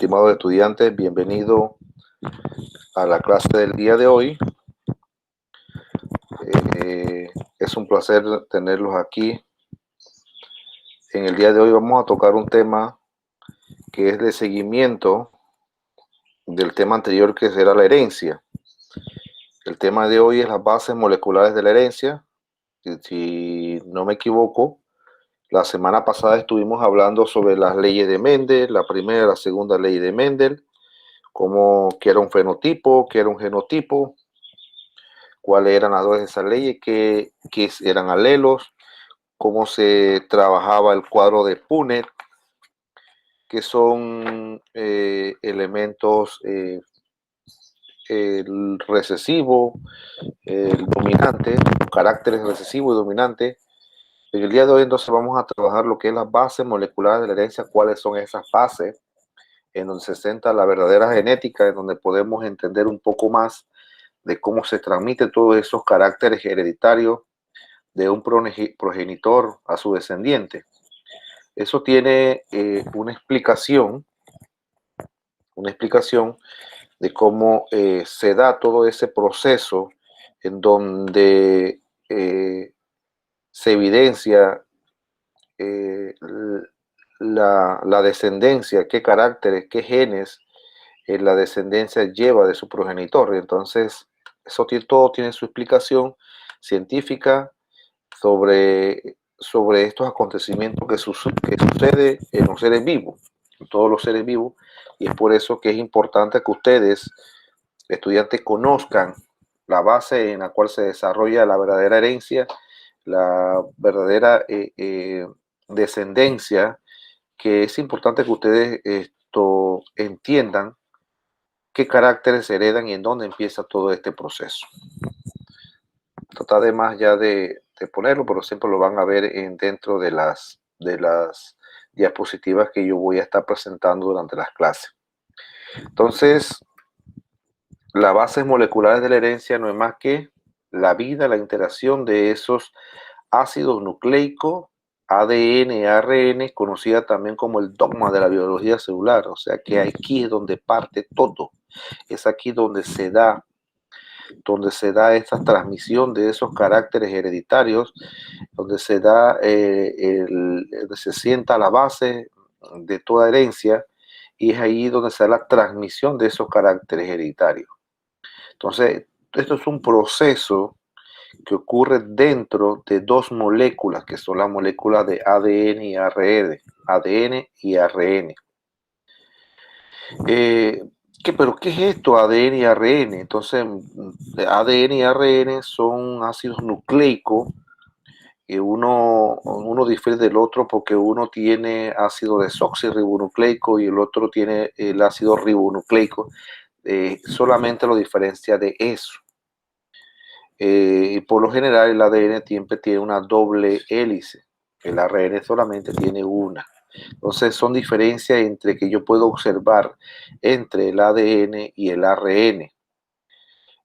estimados estudiantes, bienvenido a la clase del día de hoy. Es un placer tenerlos aquí. En el día de hoy vamos a tocar un tema que es de seguimiento del tema anterior, que será la herencia. El tema de hoy es las bases moleculares de la herencia. Si no me equivoco, la semana pasada estuvimos hablando sobre las leyes de Mendel, la primera y la segunda ley de Mendel, qué era un fenotipo, qué era un genotipo, cuáles eran las dos de esas leyes, qué eran alelos, cómo se trabajaba el cuadro de Punnett, qué son elementos, el recesivo, el dominante, los caracteres recesivo y dominante. En el día de hoy entonces vamos a trabajar lo que es las bases moleculares de la herencia, cuáles son esas bases, en donde se centra la verdadera genética, en donde podemos entender un poco más de cómo se transmiten todos esos caracteres hereditarios de un progenitor a su descendiente. Eso tiene una explicación de cómo se da todo ese proceso en donde se evidencia la descendencia, qué caracteres, qué genes la descendencia lleva de su progenitor. Entonces, eso todo tiene su explicación científica sobre estos acontecimientos que sucede en los seres vivos, en todos los seres vivos, y es por eso que es importante que ustedes, estudiantes, conozcan la base en la cual se desarrolla la verdadera herencia, la verdadera descendencia, que es importante que ustedes entiendan qué caracteres se heredan y en dónde empieza todo este proceso. Trata además ya de ponerlo, pero siempre lo van a ver dentro de las diapositivas que yo voy a estar presentando durante las clases. Entonces, las bases moleculares de la herencia no es más que la vida, la interacción de esos ácidos nucleicos, ADN, ARN, conocida también como el dogma de la biología celular. O sea que aquí es donde parte todo. Es aquí donde se da esta transmisión de esos caracteres hereditarios, donde se da, donde se sienta la base de toda herencia, y es ahí donde se da la transmisión de esos caracteres hereditarios. Entonces, esto es un proceso que ocurre dentro de dos moléculas, que son las moléculas de ADN y ARN. ADN y ARN. ¿Pero qué es esto, ADN y ARN? Entonces, ADN y ARN son ácidos nucleicos, y uno difiere del otro porque uno tiene ácido desoxirribonucleico y el otro tiene el ácido ribonucleico. Solamente lo diferencia de eso. Y por lo general el ADN siempre tiene una doble hélice, el ARN solamente tiene una. Entonces son diferencias entre que yo puedo observar entre el ADN y el ARN.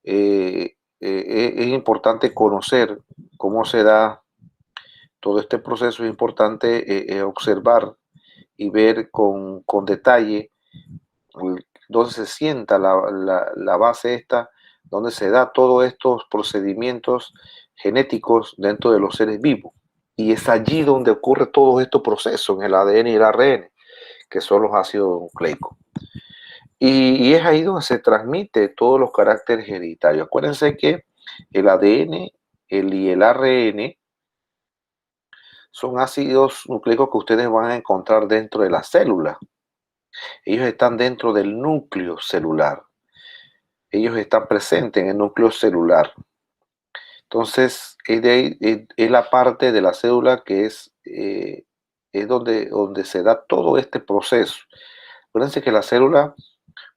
Es importante conocer cómo se da todo este proceso, es importante observar y ver con detalle dónde se sienta la base esta, donde se da todos estos procedimientos genéticos dentro de los seres vivos. Y es allí donde ocurre todos estos procesos en el ADN y el ARN, que son los ácidos nucleicos. Y es ahí donde se transmite todos los caracteres hereditarios. Acuérdense que el ADN y el ARN son ácidos nucleicos que ustedes van a encontrar dentro de la célula. Ellos están dentro del núcleo celular. Ellos están presentes en el núcleo celular. Entonces, es la parte de la célula que es donde se da todo este proceso. Acuérdense que la célula,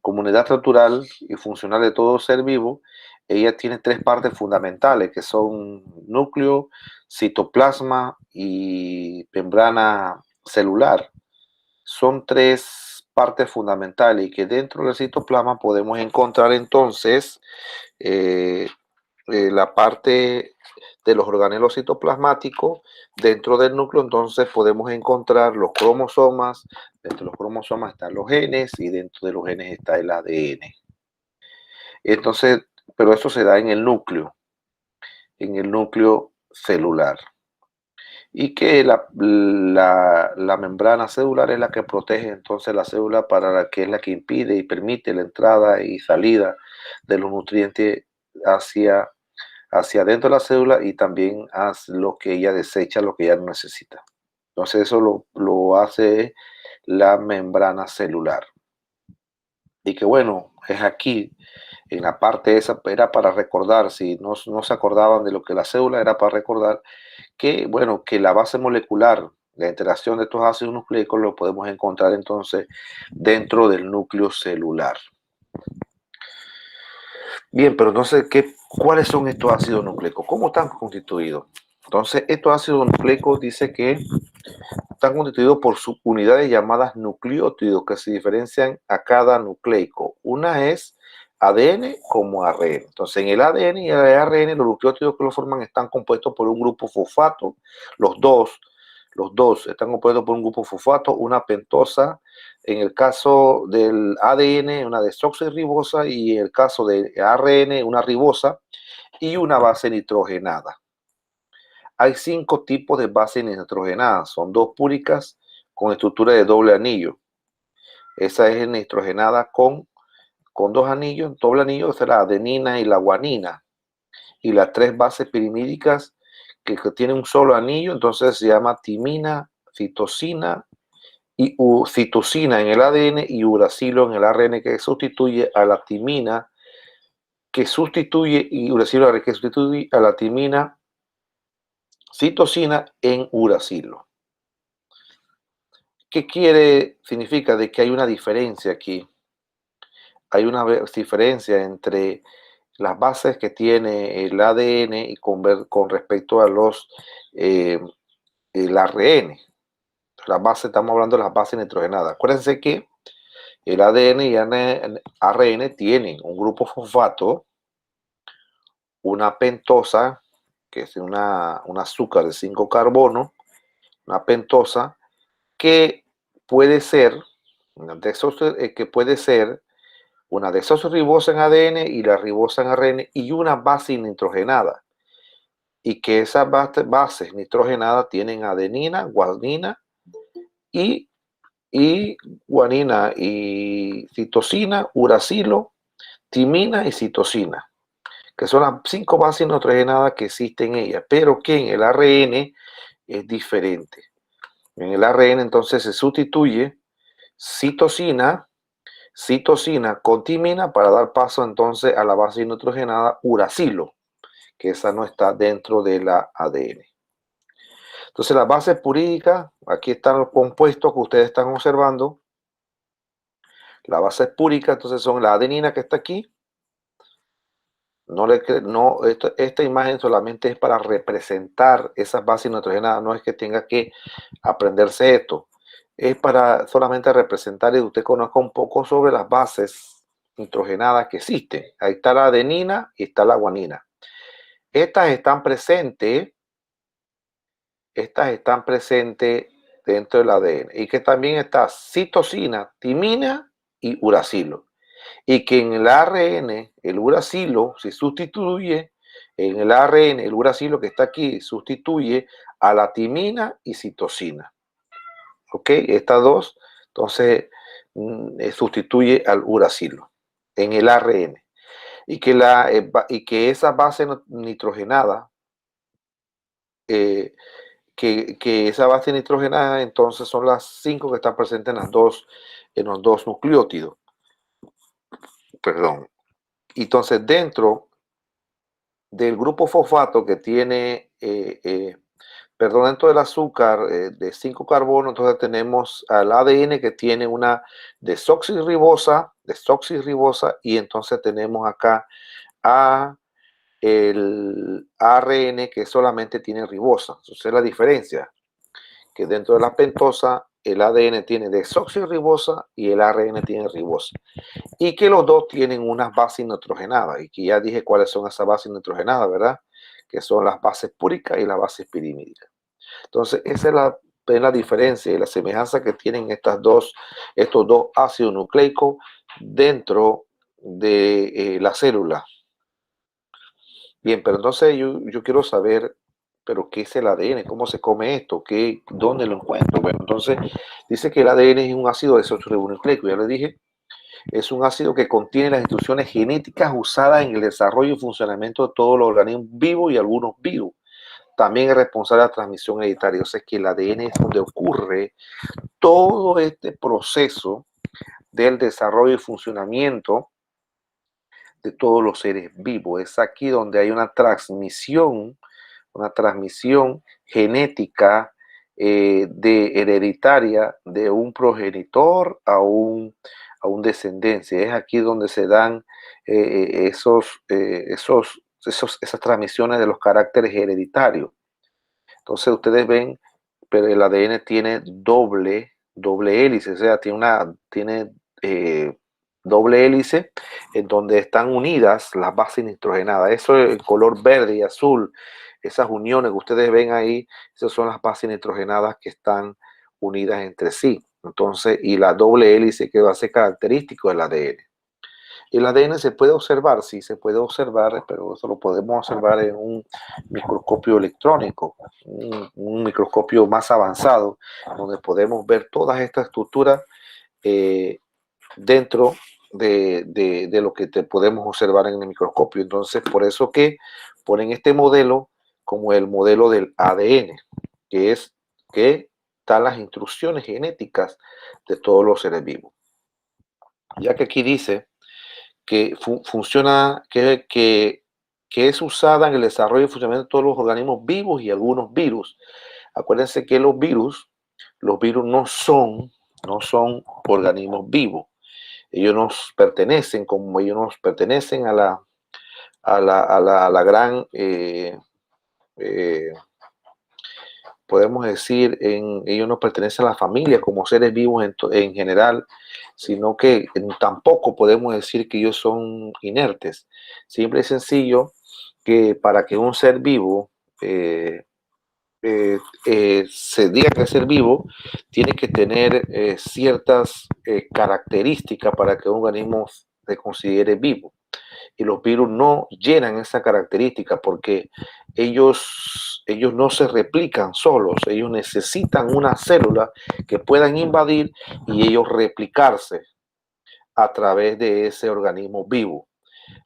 como unidad natural y funcional de todo ser vivo, ella tiene tres partes fundamentales, que son núcleo, citoplasma y membrana celular. Son tres partes fundamentales y que dentro del citoplasma podemos encontrar entonces la parte de los organelos citoplasmáticos dentro del núcleo, entonces podemos encontrar los cromosomas. Dentro de los cromosomas están los genes y dentro de los genes está el ADN. Entonces, pero eso se da en el núcleo celular. Y que la membrana celular es la que protege entonces la célula, que es la que impide y permite la entrada y salida de los nutrientes hacia dentro de la célula y también hace lo que ella desecha, lo que ella no necesita. Entonces eso lo hace la membrana celular. Y que bueno, es aquí, en la parte esa, era para recordar, si no se acordaban de lo que la célula era, para recordar que, bueno, que la base molecular, la interacción de estos ácidos nucleicos lo podemos encontrar entonces dentro del núcleo celular. Bien, pero entonces, ¿cuáles son estos ácidos nucleicos? ¿Cómo están constituidos? Entonces, estos ácidos nucleicos dice que están constituidos por subunidades llamadas nucleótidos que se diferencian a cada nucleico. Una es ADN como ARN. Entonces, en el ADN y el ARN, los nucleótidos que lo forman están compuestos por un grupo fosfato. Los dos están compuestos por un grupo fosfato, una pentosa. En el caso del ADN, una desoxirribosa, y en el caso del ARN, una ribosa y una base nitrogenada. Hay 5 tipos de bases nitrogenadas. Son 2 púricas con estructura de doble anillo. Esa es nitrogenada con 2 anillos. Doble anillo es la adenina y la guanina. Y las 3 bases pirimídicas que tienen un solo anillo, entonces se llama timina, citosina y citosina en el ADN y uracilo en el ARN, que sustituye a la timina, y uracilo que sustituye a la timina, citosina en uracilo. ¿Qué significa? De que hay una diferencia aquí. Hay una diferencia entre las bases que tiene el ADN y con respecto a el ARN. Las bases, estamos hablando de las bases nitrogenadas. Acuérdense que el ADN y el ARN tienen un grupo fosfato, una pentosa, que es un azúcar de 5 carbono, una pentosa, que puede ser una desoxirribosa en ADN y la ribosa en ARN y una base nitrogenada. Y que esas bases nitrogenadas tienen adenina, guanina y guanina y citosina, uracilo, timina y citosina, que son las 5 bases nitrogenadas que existen en ellas, pero que en el ARN es diferente. En el ARN entonces se sustituye citosina con timina para dar paso entonces a la base nitrogenada uracilo, que esa no está dentro de la ADN. Entonces las bases purídicas, aquí están los compuestos que ustedes están observando. Las bases púricas entonces son la adenina que está aquí. Esta imagen solamente es para representar esas bases nitrogenadas, no es que tenga que aprenderse esto. Es para solamente representar y usted conozca un poco sobre las bases nitrogenadas que existen. Ahí está la adenina y está la guanina. Estas están presentes dentro del ADN. Y que también está citosina, timina y uracilo. Y que en el ARN, el uracilo se sustituye, en el ARN, el uracilo que está aquí, sustituye a la timina y citosina. ¿Ok? Estas dos, entonces, sustituye al uracilo en el ARN. Y que esa base nitrogenada, que esa base nitrogenada, entonces son las 5 que están presentes en los dos nucleótidos. Perdón. Entonces, dentro del grupo fosfato que tiene, dentro del azúcar de 5 carbonos, entonces tenemos al ADN que tiene una desoxirribosa, y entonces tenemos acá a el ARN que solamente tiene ribosa. Entonces es la diferencia, que dentro de la pentosa el ADN tiene desoxirribosa y el ARN tiene ribosa. Y que los dos tienen unas bases nitrogenadas, y que ya dije cuáles son esas bases nitrogenadas, ¿verdad? que son las bases púricas y las bases pirimídicas. Entonces, esa es la diferencia y la semejanza que tienen estos dos ácidos nucleicos dentro de la célula. Bien, pero entonces yo quiero saber, pero ¿qué es el ADN? ¿Cómo se come esto? ¿Dónde lo encuentro? Bueno, entonces dice que el ADN es un ácido desoxirribonucleico, ya le dije, es un ácido que contiene las instrucciones genéticas usadas en el desarrollo y funcionamiento de todos los organismos vivos y algunos virus. También es responsable de la transmisión hereditaria, o sea que el ADN es donde ocurre todo este proceso del desarrollo y funcionamiento de todos los seres vivos. Es aquí donde hay una transmisión genética de hereditaria de un progenitor a un descendencia. Es aquí donde se dan esas transmisiones de los caracteres hereditarios. Entonces ustedes ven, pero el ADN tiene doble hélice, o sea, tiene doble hélice en donde están unidas las bases nitrogenadas. Eso es el color verde y azul, esas uniones que ustedes ven ahí, esas son las bases nitrogenadas que están unidas entre sí. Entonces, y la doble hélice que va a ser característico del ADN. El ADN se puede observar, sí, se puede observar, pero eso lo podemos observar en un microscopio electrónico, un microscopio más avanzado, donde podemos ver todas estas estructuras dentro de lo que podemos observar en el microscopio. Entonces, por eso que ponen este modelo como el modelo del ADN, que es que dan las instrucciones genéticas de todos los seres vivos. Ya que aquí dice que funciona, que es usada en el desarrollo y funcionamiento de todos los organismos vivos y algunos virus. Acuérdense que los virus no son organismos vivos. Ellos nos pertenecen, como ellos nos pertenecen a la gran, podemos decir, ellos no pertenecen a la familia como seres vivos en general, sino que tampoco podemos decir que ellos son inertes. Simple y sencillo que para que un ser vivo se diga que es ser vivo, tiene que tener ciertas características para que un organismo se considere vivo. Y los virus no llenan esa característica porque ellos no se replican solos, ellos necesitan una célula que puedan invadir y ellos replicarse a través de ese organismo vivo.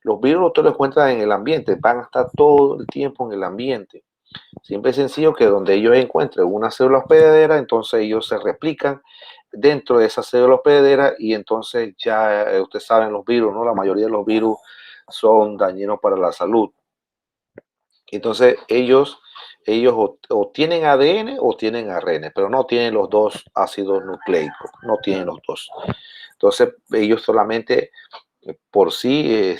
Los virus ustedes los encuentran en el ambiente, van a estar todo el tiempo en el ambiente. Siempre es sencillo que donde ellos encuentren una célula hospedadera, entonces ellos se replican dentro de esa célula hospedadera y entonces ya ustedes saben los virus, ¿no? La mayoría de los virus son dañinos para la salud. Entonces ellos o tienen ADN o tienen ARN, pero no tienen los dos ácidos nucleicos, no tienen los dos. Entonces ellos solamente por sí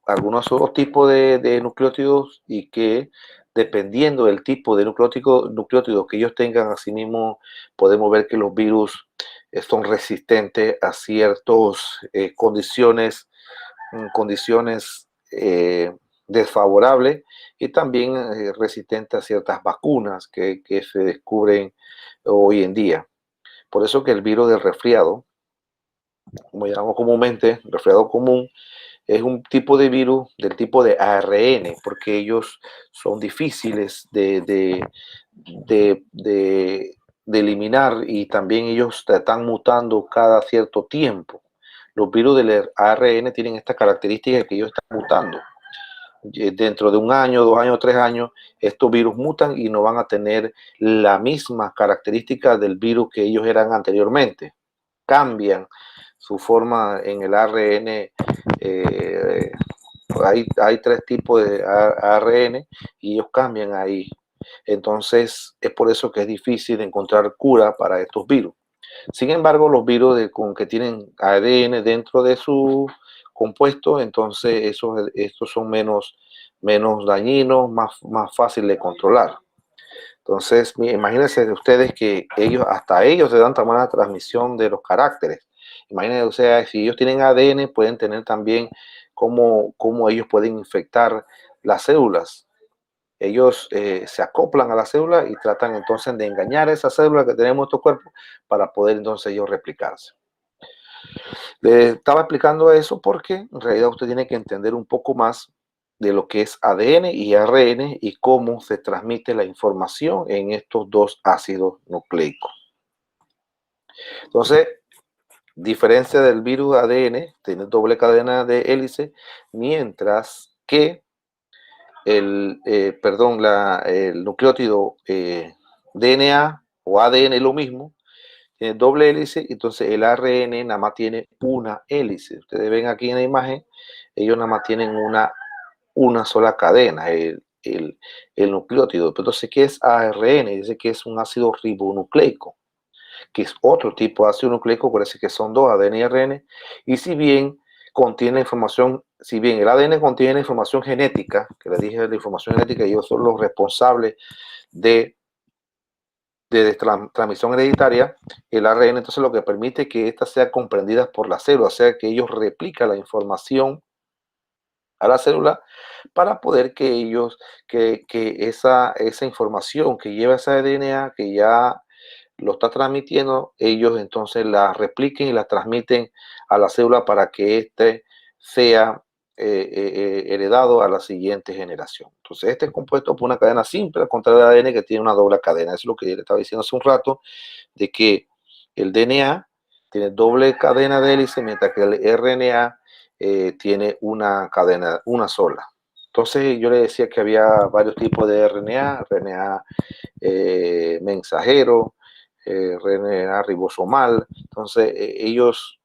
algunos otros tipos de nucleótidos y que dependiendo del tipo de nucleótidos que ellos tengan, asimismo podemos ver que los virus son resistentes a ciertas condiciones desfavorables y también resistentes a ciertas vacunas que se descubren hoy en día. Por eso que el virus del resfriado, como llamamos comúnmente, resfriado común, es un tipo de virus del tipo de ARN, porque ellos son difíciles de eliminar y también ellos están mutando cada cierto tiempo. Los virus del ARN tienen esta característica de que ellos están mutando. Dentro de un año, 2 años, 3 años, estos virus mutan y no van a tener la misma característica del virus que ellos eran anteriormente. Cambian su forma en el ARN. Hay 3 tipos de ARN y ellos cambian ahí. Entonces, es por eso que es difícil encontrar cura para estos virus. Sin embargo, los virus que tienen ADN dentro de su compuesto, entonces estos son menos dañinos, más fácil de controlar. Entonces, imagínense ustedes que hasta ellos se dan también la transmisión de los caracteres. Imagínense, o sea, si ellos tienen ADN, pueden tener también cómo ellos pueden infectar las células. ellos se acoplan a la célula y tratan entonces de engañar a esa célula que tenemos en nuestro cuerpo para poder entonces ellos replicarse. Le estaba explicando eso porque en realidad usted tiene que entender un poco más de lo que es ADN y ARN y cómo se transmite la información en estos dos ácidos nucleicos. Entonces, diferencia del virus ADN, tiene doble cadena de hélice, mientras que el nucleótido DNA o ADN es lo mismo, tiene doble hélice, entonces el ARN nada más tiene una hélice. Ustedes ven aquí en la imagen, ellos nada más tienen una sola cadena, el nucleótido. Entonces, ¿qué es ARN? Dice que es un ácido ribonucleico, que es otro tipo de ácido nucleico, parece que son dos, ADN y ARN, y si bien contiene información, si bien el ADN contiene información genética, que les dije la información genética, ellos son los responsables de transmisión hereditaria, el ARN entonces lo que permite que ésta sea comprendida por la célula, o sea que ellos replican la información a la célula para poder que ellos, que esa información que lleva esa DNA, que ya lo está transmitiendo, ellos entonces la repliquen y la transmiten a la célula para que éste sea heredado a la siguiente generación. Entonces, este es compuesto por una cadena simple, al contrario del ADN que tiene una doble cadena. Eso es lo que yo le estaba diciendo hace un rato, de que el DNA tiene doble cadena de hélice, mientras que el RNA tiene una cadena, una sola. Entonces, yo le decía que había varios tipos de RNA, RNA mensajero, RNA ribosomal. Entonces, ellos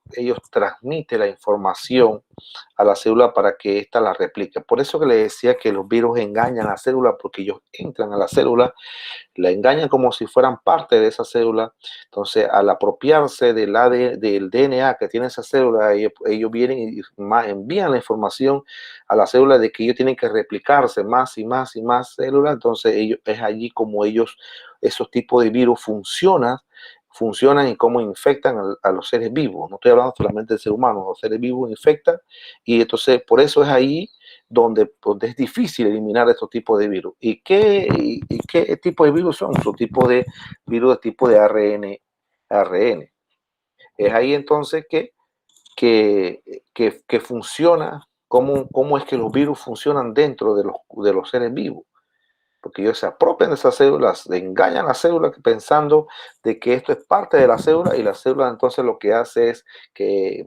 transmiten la información a la célula para que ésta la replique. Por eso que le decía que los virus engañan a la célula, porque ellos entran a la célula, la engañan como si fueran parte de esa célula. Entonces, al apropiarse del DNA que tiene esa célula, ellos vienen y envían la información a la célula de que ellos tienen que replicarse más y más y más células. Entonces, es allí como esos tipos de virus funcionan y cómo infectan a los seres vivos. No estoy hablando solamente del ser humano, los seres vivos infectan, y entonces por eso es ahí donde es difícil eliminar estos tipos de virus. ¿Y qué tipo de virus son? Son tipos de virus de tipo de ARN. Es ahí entonces que funciona, cómo es que los virus funcionan dentro de los seres vivos. Porque ellos se apropian de esas células, engañan a la célula pensando de que esto es parte de la célula, y la célula entonces lo que hace es que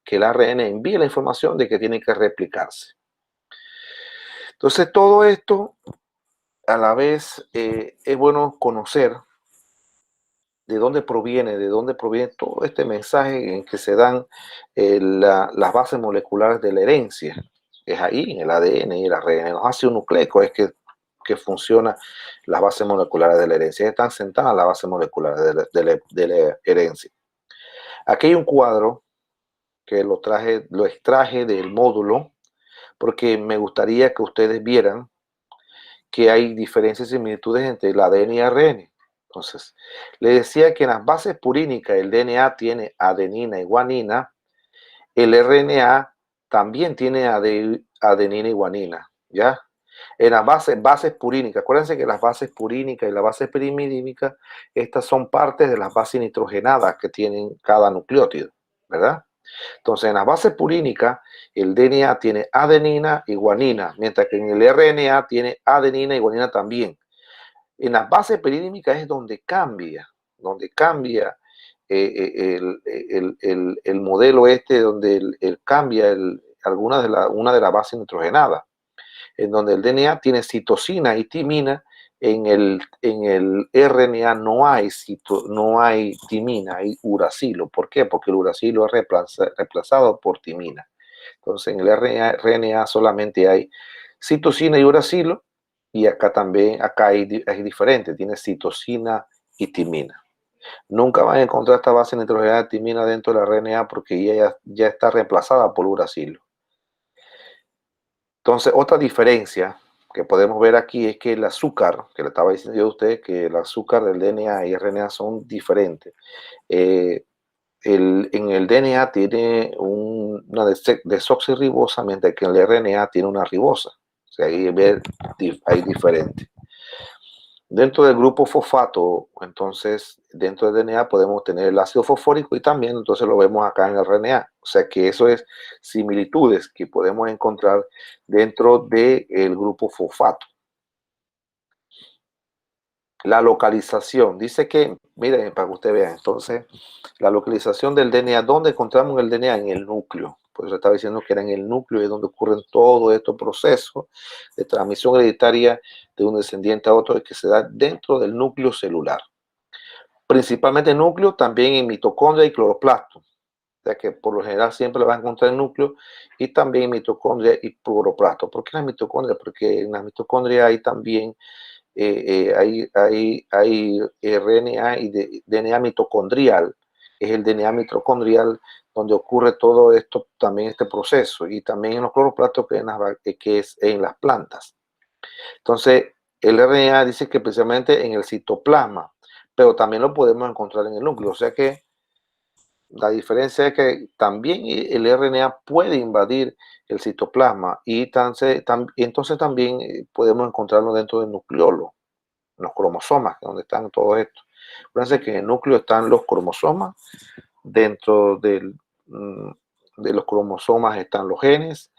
el ARN envíe la información de que tiene que replicarse. Entonces, todo esto a la vez es bueno conocer de dónde proviene todo este mensaje en que se dan las bases moleculares de la herencia. Es ahí, en el ADN y el ARN, en los ácidos nucleicos, es que funciona las bases moleculares de la herencia. Están sentadas las bases moleculares de la herencia. Aquí hay un cuadro que lo extraje del módulo, porque me gustaría que ustedes vieran que hay diferencias y similitudes entre el ADN y ARN. Entonces, le decía que en las bases purínicas el DNA tiene adenina y guanina, el RNA también tiene adenina y guanina, ¿ya? En las bases purínicas, acuérdense que las bases purínicas y las bases pirimidínicas, estas son partes de las bases nitrogenadas que tienen cada nucleótido, ¿verdad? Entonces, en la base purínica, el DNA tiene adenina y guanina, mientras que en el RNA tiene adenina y guanina también. En las bases pirídimicas es donde cambia el modelo donde cambia una de las bases nitrogenadas, en donde el DNA tiene citosina y timina. En el RNA no hay timina, hay uracilo. ¿Por qué? Porque el uracilo es reemplazado por timina. Entonces, en el RNA solamente hay citosina y uracilo, y acá también, es diferente, tiene citosina y timina. Nunca van a encontrar esta base nitrogenada de timina dentro de la RNA, porque ya está reemplazada por uracilo. Entonces, otra diferencia que podemos ver aquí es que el azúcar, que le estaba diciendo yo a usted, que el azúcar del DNA y RNA son diferentes. En el DNA tiene una desoxirribosa, mientras que en el RNA tiene una ribosa. sea, hay diferente. Dentro del grupo fosfato, entonces, dentro del DNA podemos tener el ácido fosfórico y también, entonces, lo vemos acá en el RNA. O sea, que eso es similitudes que podemos encontrar dentro del grupo fosfato. La localización, dice que, miren, para que usted vea, entonces, la localización del DNA, ¿dónde encontramos el DNA? En el núcleo. Por eso estaba diciendo que era en el núcleo, es donde ocurren todos estos procesos de transmisión hereditaria de un descendiente a otro que se da dentro del núcleo celular. Principalmente núcleo, también en mitocondria y cloroplasto. O sea que por lo general siempre lo va a encontrar en núcleo y también en mitocondria y cloroplasto. ¿Por qué en la mitocondria? Porque en la mitocondria hay también hay RNA y DNA mitocondrial, es el DNA mitocondrial donde ocurre todo esto, también este proceso, y también en los cloroplastos que es en las plantas. Entonces, el RNA dice que precisamente en el citoplasma, pero también lo podemos encontrar en el núcleo, o sea que la diferencia es que también el RNA puede invadir el citoplasma y entonces también podemos encontrarlo dentro del nucleolo, los cromosomas, donde están todos estos. Acuérdense que en el núcleo están los cromosomas, dentro de los cromosomas están los genes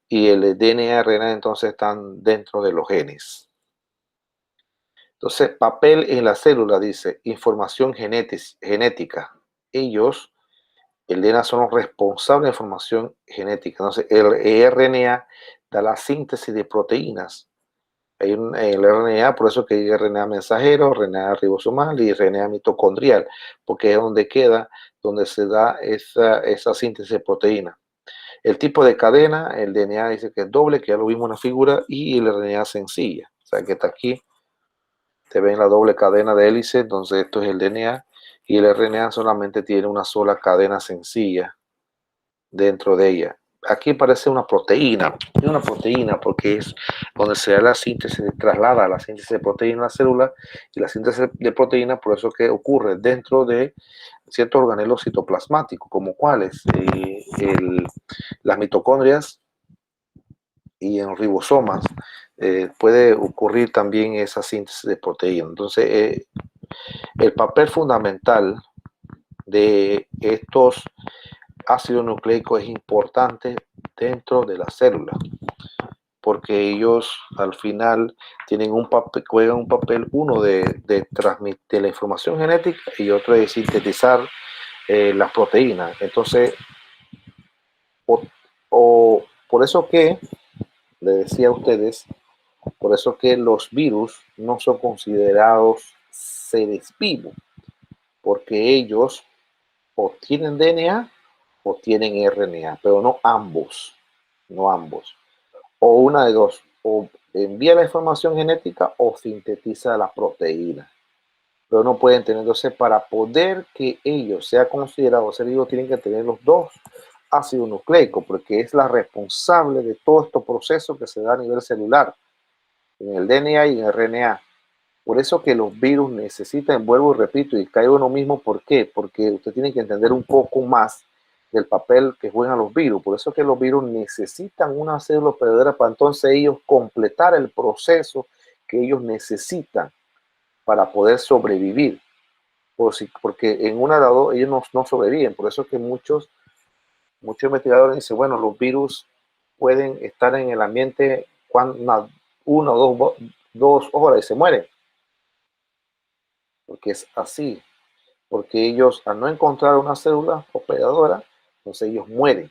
y el DNA y RNA entonces están dentro de los genes. Entonces, papel en la célula, dice, información genética. Ellos, el DNA, son los responsables de información genética. Entonces, el RNA da la síntesis de proteínas. Hay el RNA, por eso que hay RNA mensajero, RNA ribosomal y RNA mitocondrial, porque es donde queda, donde se da esa síntesis de proteína. El tipo de cadena, el DNA dice que es doble, que ya lo vimos en la figura, y el RNA sencilla. O sea que está aquí, te ven la doble cadena de hélice, entonces esto es el DNA, y el RNA solamente tiene una sola cadena sencilla dentro de ella. Aquí parece una proteína porque es donde se da la síntesis, traslada la síntesis de proteína a la célula, y la síntesis de proteína, por eso que ocurre dentro de ciertos organelos citoplasmáticos, como cuáles, las mitocondrias y en los ribosomas, puede ocurrir también esa síntesis de proteína. Entonces, el papel fundamental de estos ácido nucleico es importante dentro de la célula, porque ellos al final tienen un papel, juegan un papel, uno de transmitir la información genética y otro de sintetizar las proteínas. Entonces, por eso que, le decía a ustedes, por eso que los virus no son considerados seres vivos, porque ellos o tienen DNA o tienen RNA, pero no ambos, no ambos. O una de dos, o envía la información genética o sintetiza la proteína, pero no pueden tener. Entonces, para poder que ellos sean considerados ser vivos, tienen que tener los dos ácidos nucleicos, porque es la responsable de todo este proceso que se da a nivel celular, en el DNA y en el RNA. Por eso que los virus necesitan, vuelvo y repito, y caigo en lo mismo, ¿por qué? Porque usted tiene que entender un poco más del papel que juegan los virus. Por eso que los virus necesitan una célula hospedadora para entonces ellos completar el proceso que ellos necesitan para poder sobrevivir. Porque en una de dos ellos no sobreviven. Por eso que muchos investigadores dicen, bueno, los virus pueden estar en el ambiente una o dos horas y se mueren. Porque es así, porque ellos al no encontrar una célula hospedadora, entonces ellos mueren,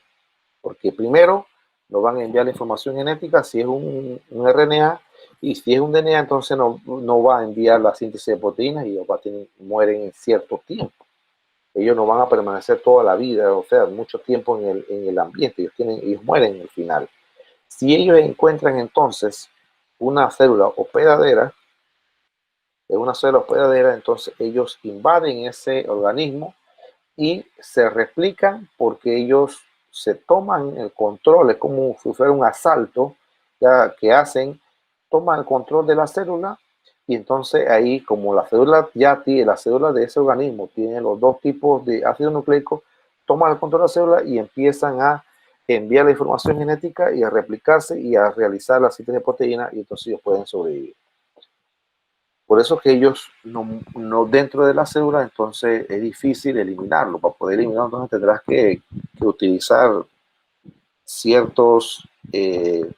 porque primero nos van a enviar la información genética si es un RNA, y si es un DNA entonces no va a enviar la síntesis de proteínas y ellos mueren en cierto tiempo. Ellos no van a permanecer toda la vida, o sea, mucho tiempo en el ambiente, ellos mueren al final. Si ellos encuentran entonces una célula hospedadera, entonces ellos invaden ese organismo y se replican porque ellos se toman el control, es como si fuera un asalto que hacen, toman el control de la célula, y entonces ahí, como la célula ya tiene, la célula de ese organismo tiene los dos tipos de ácido nucleico, toman el control de la célula y empiezan a envía la información genética y a replicarse y a realizar la síntesis de proteína, y entonces ellos pueden sobrevivir. Por eso que ellos no dentro de la célula, entonces es difícil eliminarlo. Para poder eliminarlo, entonces tendrás que utilizar ciertos eh,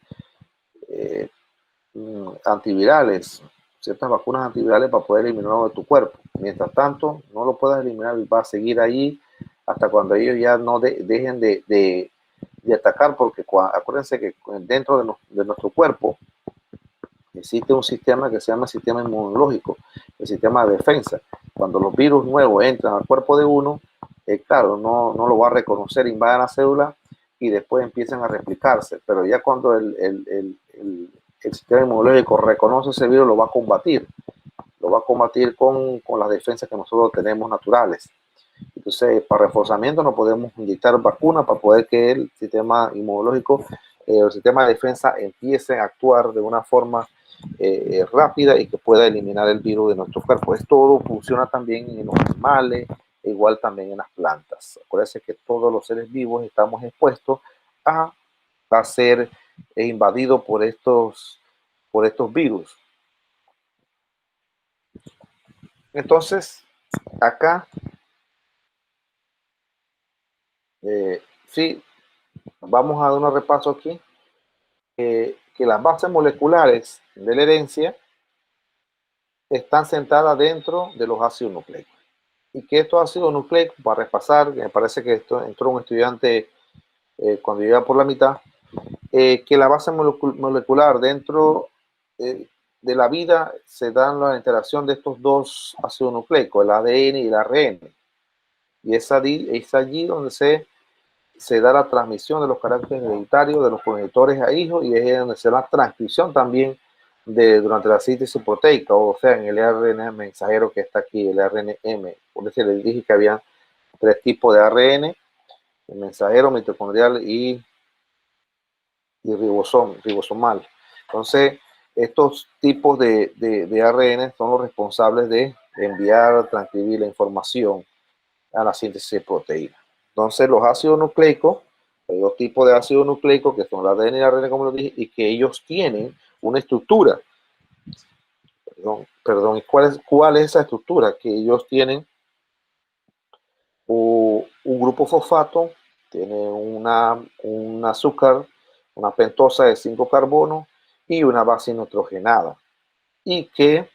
antivirales, ciertas vacunas antivirales para poder eliminarlo de tu cuerpo. Mientras tanto, no lo puedes eliminar y va a seguir ahí hasta cuando ellos ya no dejen de atacar, porque acuérdense que dentro de nuestro cuerpo existe un sistema que se llama sistema inmunológico, el sistema de defensa. Cuando los virus nuevos entran al cuerpo de uno, claro, no lo va a reconocer, invaden la célula y después empiezan a replicarse. Pero ya cuando el sistema inmunológico reconoce ese virus, lo va a combatir. Lo va a combatir con las defensas que nosotros tenemos naturales. Entonces, para reforzamiento no podemos inyectar vacunas para poder que el sistema inmunológico, el sistema de defensa empiece a actuar de una forma rápida y que pueda eliminar el virus de nuestro cuerpo. Esto funciona también en los animales, igual también en las plantas. Acuérdense que todos los seres vivos estamos expuestos a ser invadidos por estos virus. Entonces, acá, sí, vamos a dar un repaso aquí. Que las bases moleculares de la herencia están sentadas dentro de los ácidos nucleicos. Y que estos ácidos nucleicos, para repasar, me parece que esto entró un estudiante cuando llega por la mitad, que la base molecular dentro de la vida se da la interacción de estos dos ácidos nucleicos, el ADN y el ARN. Y es allí donde se da la transmisión de los caracteres hereditarios de los progenitores a hijos, y es donde se da la transcripción también durante la síntesis proteica, o sea, en el ARN mensajero que está aquí, el ARNM. Por eso les dije que había 3 tipos de ARN, el mensajero, mitocondrial y ribosomal. Entonces, estos tipos de ARN son los responsables de enviar, transcribir la información a la síntesis de proteína. Entonces, los ácidos nucleicos, hay 2 tipos de ácidos nucleicos, que son el ADN y el ARN, como lo dije, y que ellos tienen una estructura. Perdón, ¿y cuál es esa estructura? Que ellos tienen un grupo fosfato, tiene un azúcar, una pentosa de 5 carbonos y una base nitrogenada. Y que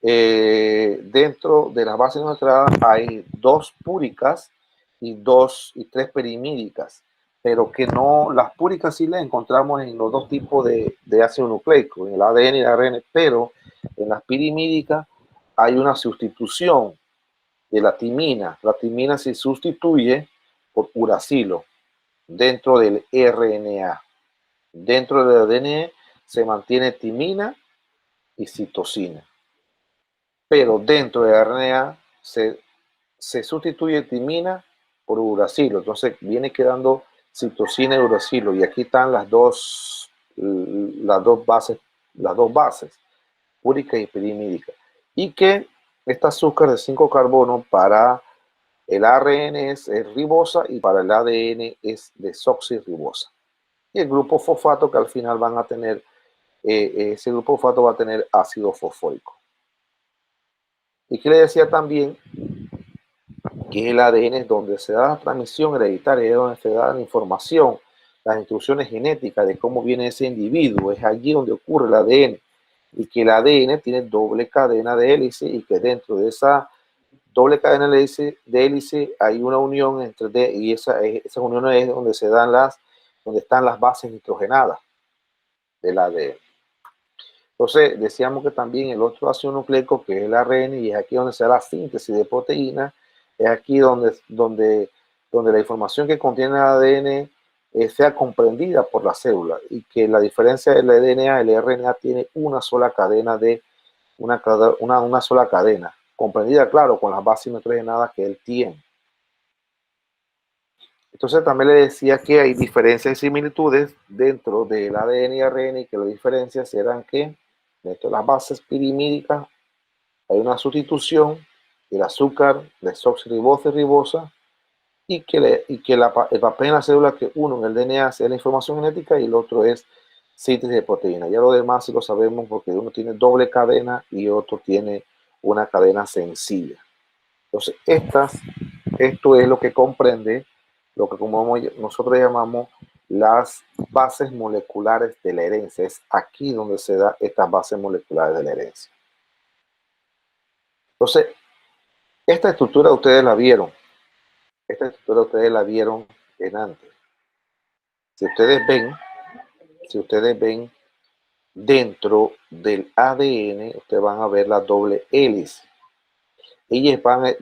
dentro de las bases nitrogenadas hay 2 púricas y 3 perimídicas, pero que no, las púricas sí las encontramos en los 2 tipos de ácido nucleico, en el ADN y el ARN, pero en las pirimídicas hay una sustitución de la timina. La timina se sustituye por uracilo dentro del RNA. Dentro del ADN se mantiene timina y citosina, pero dentro del RNA se sustituye timina por uracilo. Entonces viene quedando citosina y uracilo, y aquí están las dos bases, púrica y pirimídica. Y que este azúcar de 5 carbonos para el ARN es ribosa y para el ADN es desoxirribosa. Y el grupo fosfato, que al final van a tener, ese grupo fosfato va a tener ácido fosfórico. Y que le decía también que el ADN es donde se da la transmisión hereditaria, es donde se da la información, las instrucciones genéticas de cómo viene ese individuo, es allí donde ocurre el ADN, y que el ADN tiene doble cadena de hélice, y que dentro de esa doble cadena de hélice hay una unión entre y esa unión es donde donde están las bases nitrogenadas del ADN. Entonces decíamos que también el otro ácido nucleico, que es el ARN, y es aquí donde se da la síntesis de proteínas, es aquí donde la información que contiene el ADN sea comprendida por la célula, y que la diferencia del DNA, el RNA tiene una sola cadena una sola cadena, comprendida, claro, con las bases nitrogenadas que él tiene. Entonces también le decía que hay diferencias y similitudes dentro del ADN y ARN, y que las diferencias eran que dentro de las bases pirimídicas hay una sustitución del azúcar desoxirribosa y ribosa el papel en la célula, que uno en el DNA es la información genética y el otro es síntesis de proteína. Ya lo demás sí lo sabemos porque uno tiene doble cadena y otro tiene una cadena sencilla. Entonces, esto es lo que comprende lo que como nosotros llamamos las bases moleculares de la herencia. Es aquí donde se da estas bases moleculares de la herencia. Entonces, esta estructura ustedes la vieron. Esta estructura ustedes la vieron en antes. Si ustedes ven dentro del ADN, ustedes van a ver la doble hélice. Ellas van,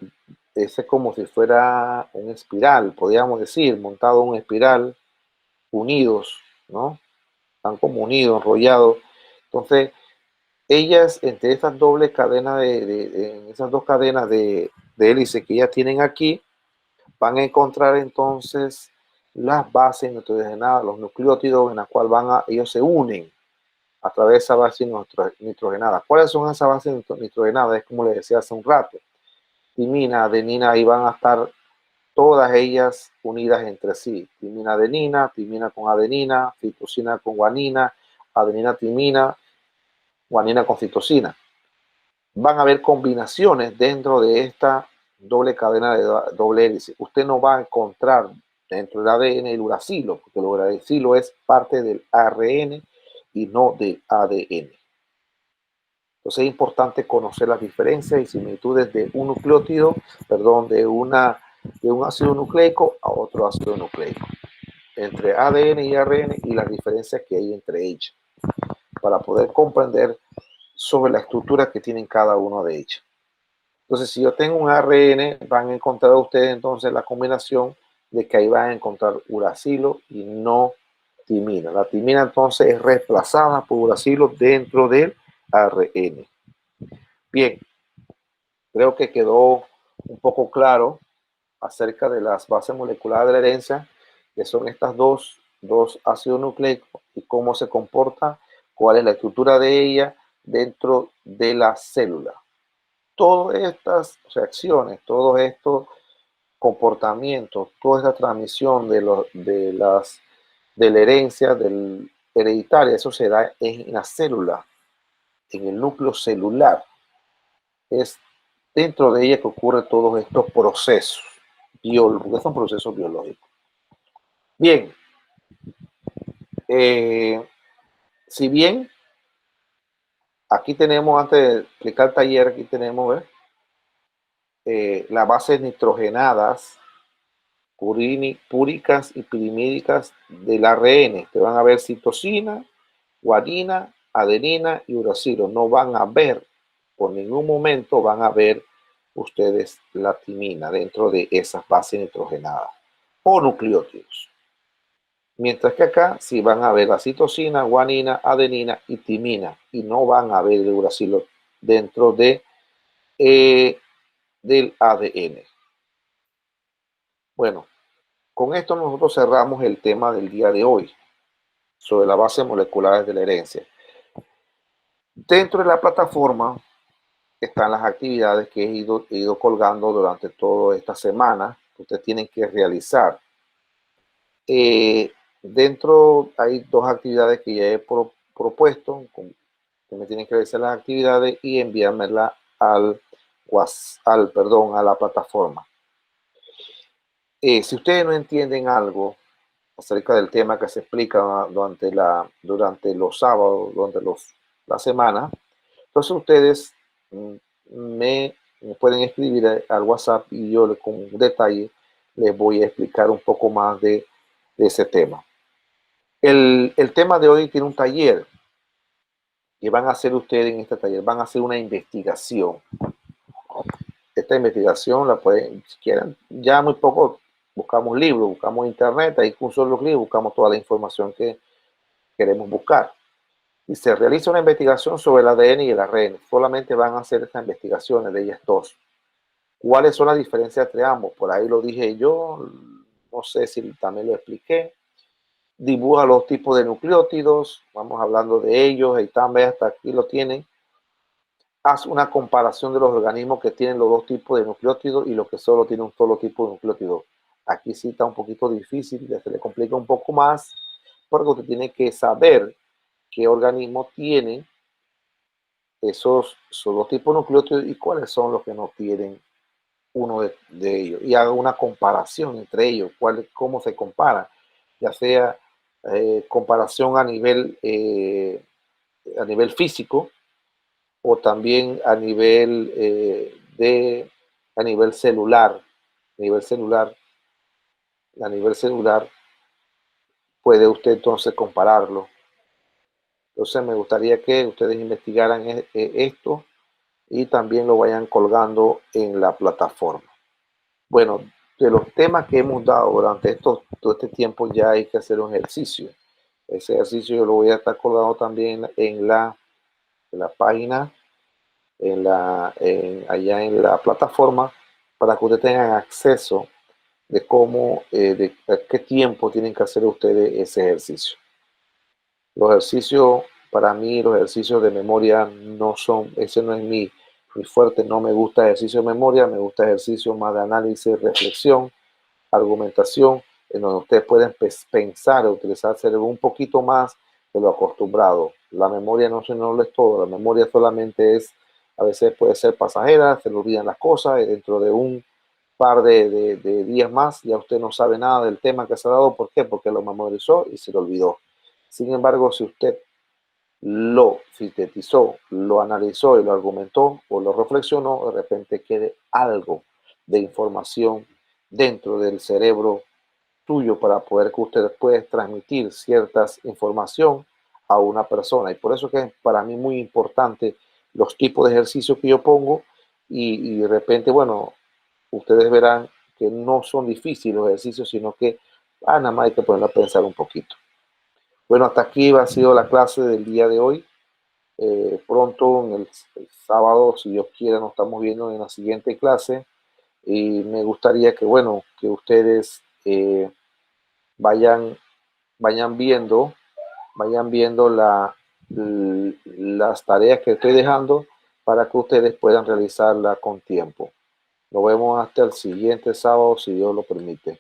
es como si fuera un espiral, podríamos decir, montado en una espiral, unidos, ¿no? Están como unidos, enrollados. Entonces, ellas, entre esas dobles cadenas, esas dos cadenas de hélice que ellas tienen aquí, van a encontrar entonces las bases nitrogenadas, los nucleótidos en las cuales ellos se unen a través de esa base nitrogenada. ¿Cuáles son esas bases nitrogenadas? Es como les decía hace un rato. Timina, adenina, ahí van a estar todas ellas unidas entre sí. Timina, adenina, timina con adenina, citosina con guanina, adenina, timina, guanina con citosina. Van a haber combinaciones dentro de esta doble cadena de doble hélice. Usted no va a encontrar dentro del ADN el uracilo, porque el uracilo es parte del ARN y no del ADN. Entonces es importante conocer las diferencias y similitudes de un nucleótido, perdón, de un ácido nucleico a otro ácido nucleico, entre ADN y ARN y las diferencias que hay entre ellas, para poder comprender sobre la estructura que tienen cada uno de ellas. Entonces, si yo tengo un ARN, van a encontrar ustedes entonces la combinación de que ahí van a encontrar uracilo y no timina. La timina entonces es reemplazada por uracilo dentro del ARN. Bien, creo que quedó un poco claro acerca de las bases moleculares de la herencia, que son estas dos ácidos nucleicos y cómo se comporta, cuál es la estructura de ella dentro de la célula. Todas estas reacciones, todos estos comportamientos, toda esta transmisión de la herencia hereditaria, eso se da en la célula, en el núcleo celular. Es dentro de ella que ocurren todos estos procesos biológicos, son procesos biológicos. Bien, si bien aquí tenemos, antes de explicar el taller, aquí tenemos las bases nitrogenadas, púricas y pirimídicas del ARN. Te van a ver citosina, guanina, adenina y uracilo. No van a ver, por ningún momento van a ver ustedes la timina dentro de esas bases nitrogenadas o nucleótidos. Mientras que acá sí van a ver la citosina, guanina, adenina y timina y no van a ver el uracilo dentro del ADN. Bueno, con esto nosotros cerramos el tema del día de hoy sobre las bases moleculares de la herencia. Dentro de la plataforma están las actividades que he ido colgando durante toda esta semana que ustedes tienen que realizar. Dentro hay dos actividades que ya he propuesto, que me tienen que realizar las actividades y enviármelas a la plataforma. Si ustedes no entienden algo acerca del tema que se explica durante los sábados, durante la semana, entonces ustedes me pueden escribir al WhatsApp y yo con detalle les voy a explicar un poco más de ese tema. El tema de hoy tiene un taller que van a hacer ustedes en este taller. Van a hacer una investigación. Esta investigación la pueden, si quieren, ya muy poco buscamos libros, buscamos internet, ahí con solo los libros buscamos toda la información que queremos buscar. Y se realiza una investigación sobre el ADN y el ARN. Solamente van a hacer estas investigaciones de ellas dos. ¿Cuáles son las diferencias entre ambos? Por ahí lo dije yo, no sé si también lo expliqué. Dibuja los tipos de nucleótidos, vamos hablando de ellos, y también hasta aquí lo tienen. Haz una comparación de los organismos que tienen los dos tipos de nucleótidos y los que solo tienen un solo tipo de nucleótido. Aquí sí está un poquito difícil, ya se le complica un poco más, porque usted tiene que saber qué organismo tiene esos dos tipos de nucleótidos y cuáles son los que no tienen uno de ellos. Y haga una comparación entre ellos, cómo se compara, ya sea comparación a nivel físico o también a nivel celular, a nivel celular puede usted entonces compararlo. Entonces me gustaría que ustedes investigaran esto y también lo vayan colgando en la plataforma. Bueno, de los temas que hemos dado durante todo este tiempo ya hay que hacer un ejercicio. Ese ejercicio yo lo voy a estar colgando también en la página, allá en la plataforma, para que ustedes tengan acceso de de qué tiempo tienen que hacer ustedes ese ejercicio. Los ejercicios, para mí, los ejercicios de memoria no son, ese no es mi fuerte, no me gusta ejercicio de memoria, me gusta ejercicio más de análisis, reflexión, argumentación, en donde ustedes pueden pensar, utilizar el cerebro un poquito más de lo acostumbrado. La memoria no lo es todo, la memoria solamente a veces puede ser pasajera, se le olvidan las cosas, y dentro de un par de días más ya usted no sabe nada del tema que se ha dado. ¿Por qué? Porque lo memorizó y se lo olvidó. Sin embargo, si usted lo sintetizó, lo analizó y lo argumentó o lo reflexionó, de repente quede algo de información dentro del cerebro tuyo para poder que usted pueda transmitir ciertas información a una persona. Y por eso que es para mí muy importante los tipos de ejercicios que yo pongo y de repente, bueno, ustedes verán que no son difíciles los ejercicios, sino que nada más hay que ponerlo a pensar un poquito. Bueno, hasta aquí ha sido la clase del día de hoy. Pronto, el sábado, si Dios quiere, nos estamos viendo en la siguiente clase. Y me gustaría que, bueno, que ustedes vayan, vayan viendo, vayan viendo las tareas que estoy dejando para que ustedes puedan realizarla con tiempo. Nos vemos hasta el siguiente sábado, si Dios lo permite.